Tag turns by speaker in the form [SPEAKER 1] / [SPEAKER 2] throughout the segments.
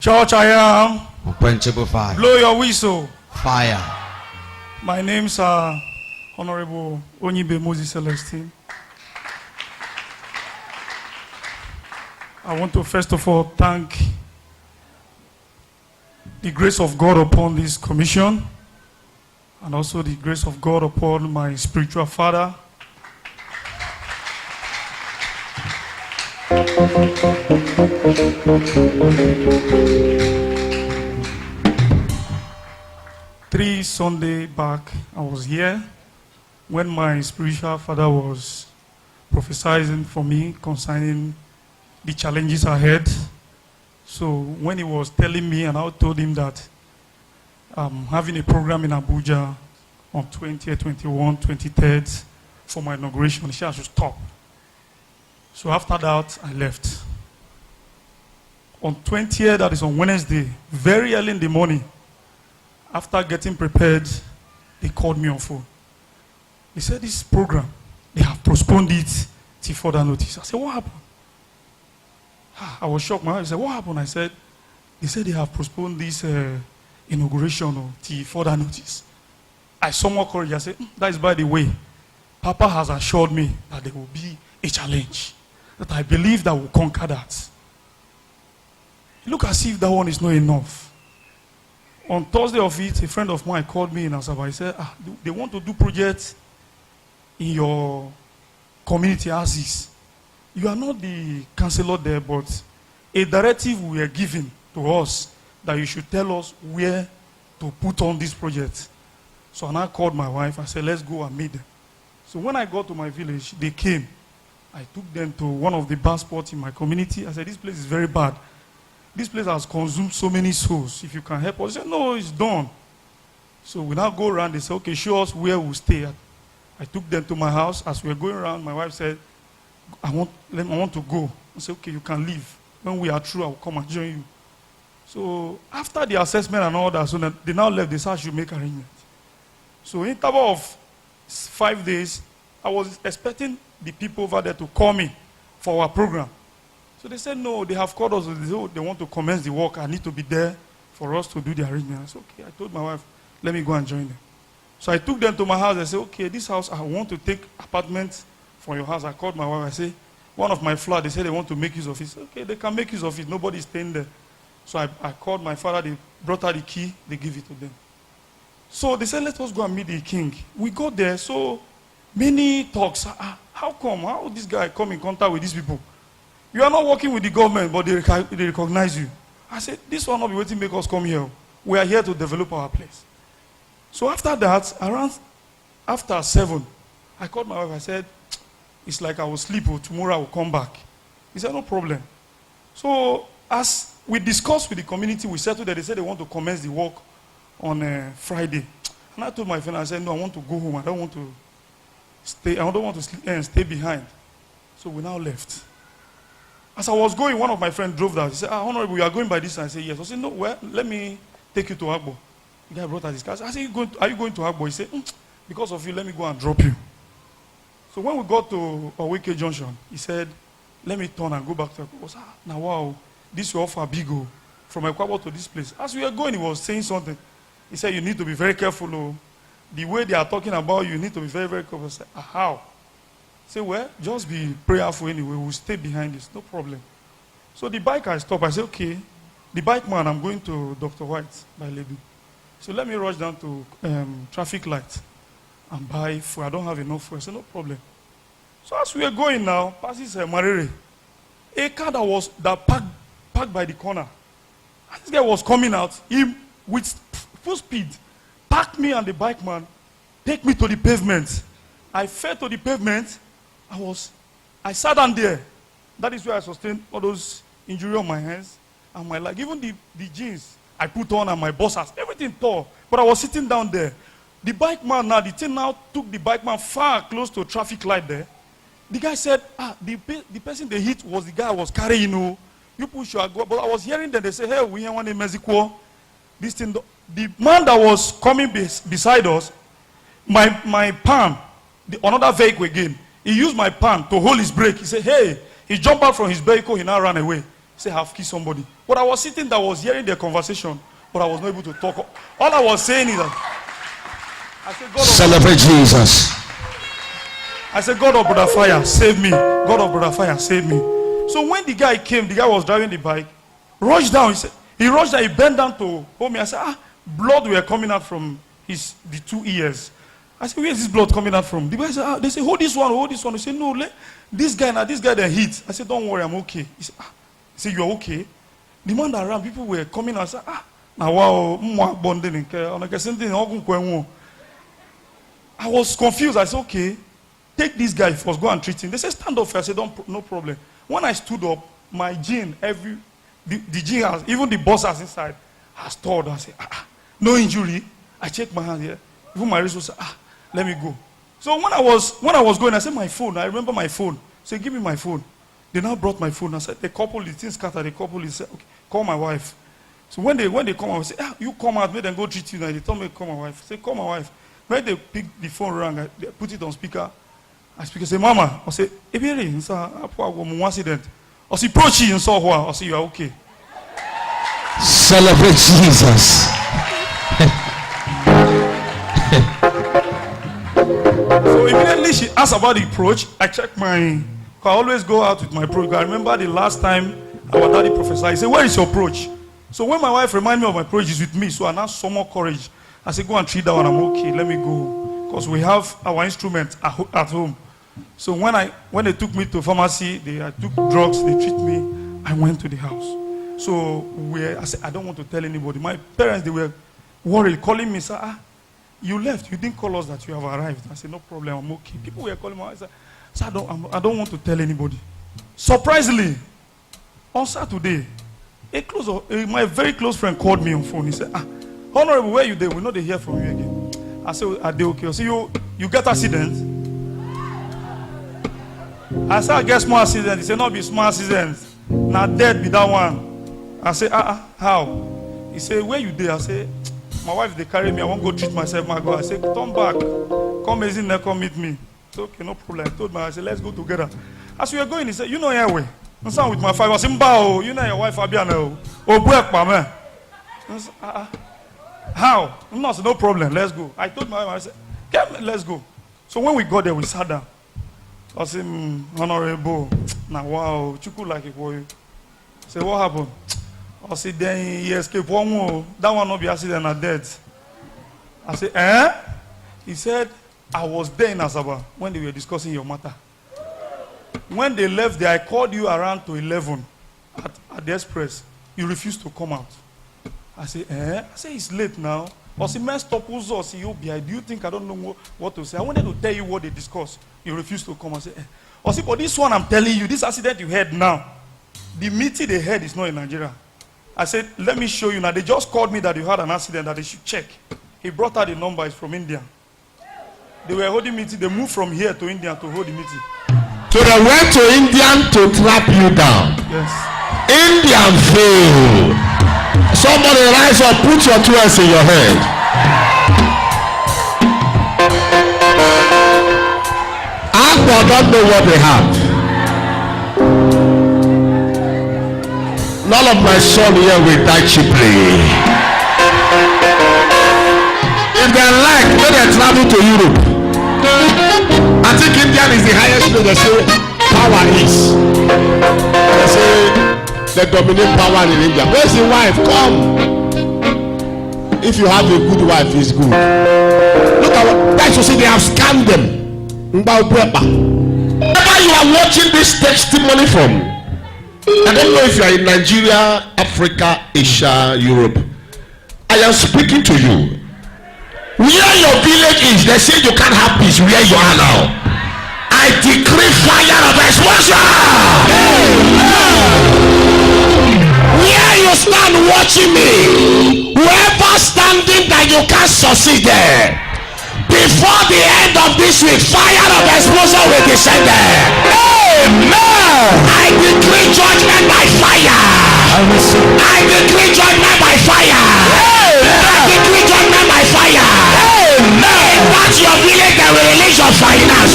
[SPEAKER 1] Church, I am.
[SPEAKER 2] Unquenchable fire.
[SPEAKER 1] Blow your whistle.
[SPEAKER 2] Fire.
[SPEAKER 1] My name's Honorable Onyibe Moses Celestine. I want to first of all thank the grace of God upon this commission and also the grace of God upon my spiritual father. Three Sundays back, I was here when my spiritual father was prophesying for me concerning the challenges ahead. So when he was telling me, and I told him that I'm having a program in Abuja on 20th, 21st, 23rd for my inauguration, he said I should stop. So after that, I left. On 20th, that is on Wednesday, very early in the morning, after getting prepared, they called me on phone. They said, this program, they have postponed it till further notice. I said, what happened? I was shocked. My wife said, what happened? I said, they said they have postponed this inauguration till further notice. I somewhat courage. I said, that is by the way. Papa has assured me that there will be a challenge, that I believe that we'll conquer that. Look as if that one is not enough. On Thursday of it, a friend of mine called me in Asaba. He said, they want to do projects in your community as is. You are not the councillor there, but a directive we were given to us that you should tell us where to put on this project. So I called my wife. I said, let's go and meet them. So when I got to my village, they came. I took them to one of the bad spots in my community. I said, this place is very bad. This place has consumed so many souls. If you can help us. They said, no, it's done. So we now go around. They said, okay, show us where we'll stay at. I took them to my house. As we were going around, my wife said, I want to go. I said, okay, you can leave. When we are through, I will come and join you. So after the assessment and all that, so they now left. They said, I should make arrangements. So in interval of 5 days, I was expecting the people over there to call me for our program. So they said, no, they have called us. They said, oh, they want to commence the work. I need to be there for us to do the arrangement. I said, okay. I told my wife, let me go and join them. So I took them to my house. I said, okay, this house, I want to take apartments from your house. I called my wife. I said, one of my flats, they said they want to make use of it. I said, okay, they can make use of it. Nobody's staying there. So I called my father. They brought her the key. They give it to them. So they said, let us go and meet the king. We got there. So many talks. How come? How would this guy come in contact with these people? You are not working with the government, but they recognize you. I said, this will not be waiting to make us come here. We are here to develop our place. So after that, after 7, I called my wife. I said, it's like I will sleep, tomorrow I will come back. He said, no problem. So as we discussed with the community, we settled that they said they want to commence the work on Friday. And I told my friend, I said, no, I want to go home. I don't want to stay. I don't want to stay behind. So we now left. As I was going, one of my friends drove down. He said, Honorable, you are going by this? And I said, yes. I said, no, well, let me take you to Agbo. The guy brought us his car. I said, are you going to Agbo? He said, because of you, let me go and drop you. So when we got to Oweke Junction, he said, let me turn and go back to Agbo. I said, now wow, this will offer big go from Ekwabo to this place. As we were going, he was saying something. He said, you need to be very careful. The way they are talking about you, you need to be very, very careful. I said, how? Say, well, just be prayerful anyway. We'll stay behind this. No problem. So the bike I stopped. I said, okay. The bike man, I'm going to Dr. White by Lebu. So let me rush down to traffic light and buy food. I don't have enough food. I said, no problem. So as we are going now, passes Marere, a car that parked by the corner. And this guy was coming out. He, with full speed, parked me and the bike man, take me to the pavement. I fell to the pavement. I sat down there. That is where I sustained all those injuries on my hands and my leg. Even the jeans I put on and my boxers, everything tore. But I was sitting down there. The bike man now, the thing now took the bike man far close to a traffic light there. The guy said, the person they hit was the guy I was carrying, You push your go. But I was hearing them, they say, hey, we hear one in Mexico. This thing, the man that was coming beside us, my palm, another vehicle again, he used my palm to hold his brake. He said, hey, he jumped out from his vehicle, he now ran away. say I have killed somebody. But I was sitting there, I was hearing their conversation, but I was not able to talk. All I was saying is that I said, God
[SPEAKER 2] celebrate Jesus.
[SPEAKER 1] I said, God of Brother Fire, save me. God of Brother Fire, save me. So when the guy came, the guy was driving the bike, rushed down. He rushed down, he bent down to hold me. I said, blood were coming out from the 2 ears. I said, where is this blood coming out from? The guy said, they said, hold this one, hold this one. He said, no, this guy that hit. I said, don't worry, I'm okay. He said, you're okay? The man that ran, people were coming and I said, now wow, I was confused. I said, okay, take this guy first, go and treat him. They said, stand up. I said, no problem. When I stood up, my gene, the gene has, even the boss has inside, has stored. I said, no injury. I checked my hand here. Even my wrist was, let me go. So when I was going, I said, my phone. I remember my phone. So give me my phone. They now brought my phone. I said, the couple, the things scattered. The couple is said, okay, call my wife. So when they come out, I said, you come out, make them go treat you. Now they told me to call my wife. I said, call my wife. When they pick the phone rang, they put it on speaker. I say, Mama. I say, Ebere, accident. I say, Prochi, and so I say, you are okay.
[SPEAKER 2] Celebrate Jesus.
[SPEAKER 1] So immediately she asked about the approach. I checked I always go out with my approach. I remember the last time our daddy prophesied. He said, where is your approach? So when my wife reminded me of my approach, is with me. So I now some more courage. I said, go and treat that one. I'm okay. Let me go. Because we have our instruments at home. So when they took me to pharmacy, I took drugs, they treat me. I went to the house. So I said, I don't want to tell anybody. My parents, they were worried, calling me, sir, you left. You didn't call us that you have arrived. I said, no problem, I'm okay. People were calling me. I said, sir, I don't want to tell anybody. Surprisingly, on Saturday, my very close friend called me on phone. He said, Honorable, where you there? We know they hear from you again. I said, are they okay? I said, you get accident? I said, I get small accident. He said, not be small accident. Now dead be that one. I said, how? He said, where you there? I said, my wife, they carry me. I won't go treat myself, my God. I said, turn back. Come in there, come meet me. I said, okay, no problem. I told my, I said, let's go together. As we were going, he said, you know your way. I'm saying with my wife. I said, Mbao, you know your wife, Fabiano. Oh, break, man. I said, how? No, I said, no problem. Let's go. I told my wife, I said, come, let's go. So when we got there, we sat down. I said, Honorable, now wow, Chuku like it for you. I said, what happened? I said, then he escaped one more. That one not be accident and dead. I said, eh? He said, I was there in Asaba when they were discussing your matter. When they left there, I called you around to 11 at the express. You refused to come out. I said, eh? I said, it's late now. I said, man, stop us. I said, do you think I don't know what to say? I wanted to tell you what they discussed. You refused to come. I said, eh. I said, but this one I'm telling you, this accident you had now, the meeting they had is not in Nigeria. I said, let me show you now. They just called me that you had an accident that they should check. He brought out the number. It's from India. They were holding meeting. They moved from here to India to hold the meeting.
[SPEAKER 2] So they went to India to trap you down.
[SPEAKER 1] Yes.
[SPEAKER 2] Indian failed. Somebody rise up, put your 2 in your head. Akwa don't know what they have. None of my son here will die cheaply. If they like, let them travel to Europe. I think India is the highest place they say power is. They say they dominate power in India. Where's the wife? Come. If you have a good wife, it's good. Look at what that's you see, they have scammed them. Wherever you are watching this testimony from, I don't know if you are in Nigeria, Africa, Asia, Europe. I am speaking to you. Where your village is, they say you can't have peace where you are now. I decree fire of explosion. Where you stand watching me, whoever standing that you can't succeed there, before the end of this week, fire of explosion will descend there. Amen. I decree judgment by fire. I decree judgment by fire. I decree judgment by fire. In that your village, they will release your finance.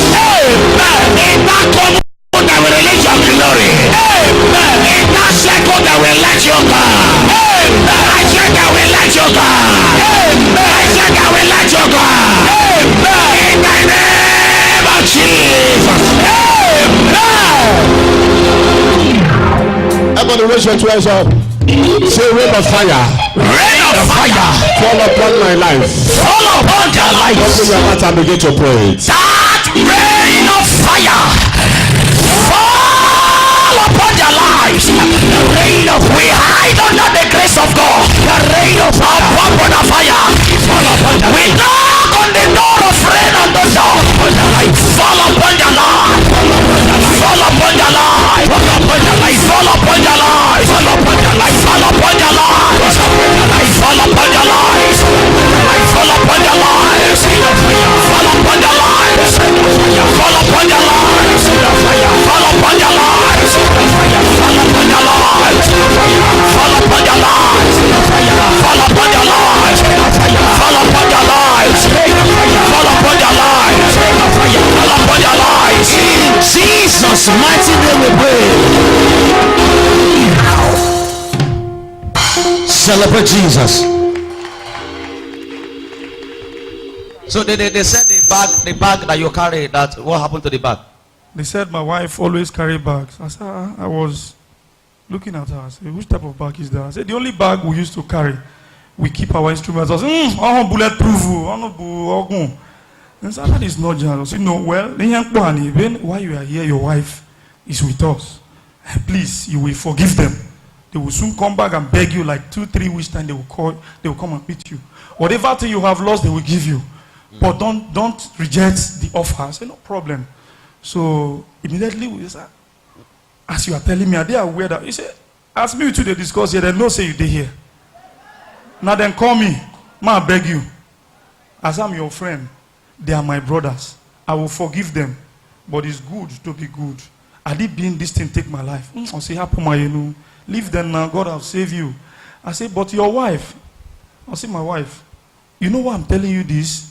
[SPEAKER 2] In that commune, they will release your glory. In that second, Everybody raise your two hands up. Say rain of fire.
[SPEAKER 3] Rain of fire.
[SPEAKER 2] Fall upon my life.
[SPEAKER 3] Fall upon their lives.
[SPEAKER 2] Open your mouth and begin to pray.
[SPEAKER 3] That rain of fire. Fall upon their lives. The rain of we hide under the grace of God. The rain of fire. Upon the fire. Fall upon the we knock on the door of rain and the door. Fall upon their life. Fall upon their life. Fall upon their life. Fall upon their life. Fall upon their life. Fall upon their life. Fall upon their life. Fall upon their lives. Fall upon their lives. Fall upon their lives. Fall upon their lives. Fall upon their lives. Fall upon their lives. Fall upon their lives. Fall upon their lives. Fall upon their lives. Fall upon their lives. In Jesus' mighty name we pray. Celebrate Jesus. So they said the bag that you carry, that what happened to the bag?
[SPEAKER 1] They said my wife always carry bags. I said, I was looking at her. I said, which type of bag is that? I said, the only bag we used to carry, we keep our instruments. I said, bulletproof. And so that is not general. I said, no, well, while you are here, your wife is with us. Please, you will forgive them. They will soon come back and beg you like 2-3 weeks time. They will come and meet you. Whatever thing you have lost, they will give you. But don't reject the offer. I said, no problem. So immediately we said, as you are telling me, are they aware that? He said, ask me to discuss here. They know say you did here. Now then call me. Ma, I beg you. As I'm your friend, they are my brothers. I will forgive them. But it's good to be good. I did being this thing take my life. I say, leave them now. God will save you. I say, but your wife. I say, my wife. You know why I'm telling you this?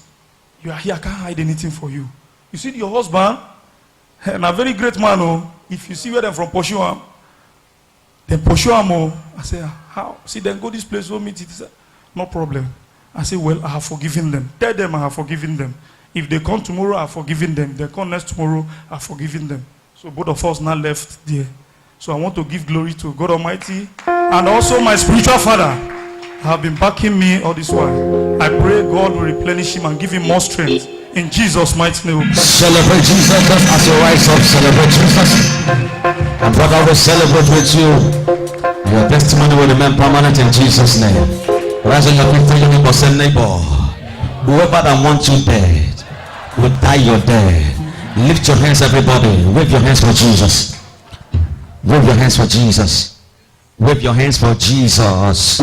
[SPEAKER 1] You are here. I can't hide anything for you. You see your husband? And a very great man. Oh, if you see where they're from, pursue him. Then pursue him. Oh, I say, how? See, then go this place. Go meet it. He said, no problem. I say, well, I have forgiven them. Tell them I have forgiven them. If they come tomorrow, I have forgiven them. If they come next tomorrow, I have forgiven them. So both of us now left there. So I want to give glory to God Almighty and also my spiritual father have been backing me all this while. I pray God will replenish him and give him more strength. In Jesus' mighty name.
[SPEAKER 3] Celebrate Jesus just as you rise up. Celebrate Jesus. And brother will celebrate with you. And your testimony will remain permanent in Jesus' name. Rise on your feet, tell your neighbor, say neighbor, whoever that wants you dead will die your dead. Lift your hands, everybody. Wave your hands for Jesus. Wave your hands for Jesus. Wave your hands for Jesus.